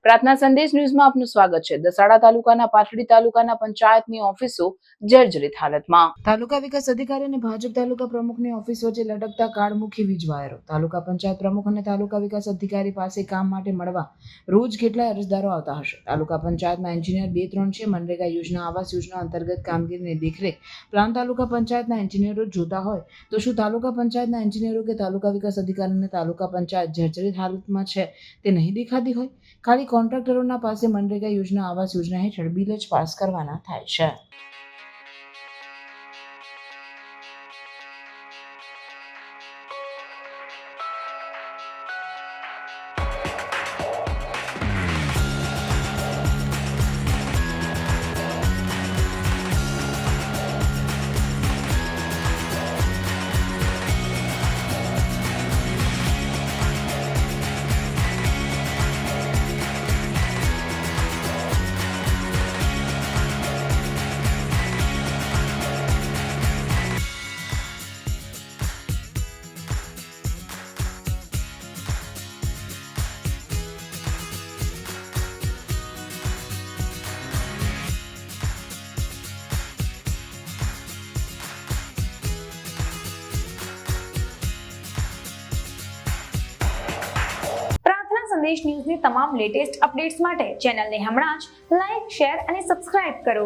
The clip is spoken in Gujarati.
પ્રાર્થના સંદેશ ન્યૂઝમાં આપનું સ્વાગત છે। દસાડા તાલુકાના પાથડી તાલુકાના પંચાયતની ઓફિસો જર્જરિત હાલતમાં। તાલુકા વિકાસ અધિકારી અને ભાજપ તાલુકા પ્રમુખની ઓફિસ વચ્ચે લટકતા કાળમુખી વીજ વાયરો। તાલુકા પંચાયત પ્રમુખ અને તાલુકા વિકાસ અધિકારી પાસે કામ માટે મળવા રોજ કેટલાય અરજદારો આવતા હશે। તાલુકા પંચાયતના એન્જિનિયર 2-3 છે। મનરેગા યોજના, આવાસ યોજના અંતર્ગત કામગીરીની દેખરેખ પ્લાન તાલુકા પંચાયતના એન્જિનિયરો જોતા હોય તો શું તાલુકા પંચાયતના એન્જિનિયરો કે તાલુકા વિકાસ અધિકારીને તાલુકા પંચાયત જર્જરિત હાલતમાં છે તે નહીં દેખાતી હોય? ખાલી કોન્ટ્રાક્ટરોના પાસે મનરેગા યોજના, આવાસ યોજના હેઠળ બિલ જ પાસ કરવાના થાય છે। સંદેશ ન્યૂઝની તમામ લેટેસ્ટ અપડેટ્સ માટે ચેનલને હમણાં જ લાઈક, શેર અને સબસ્ક્રાઇબ કરો।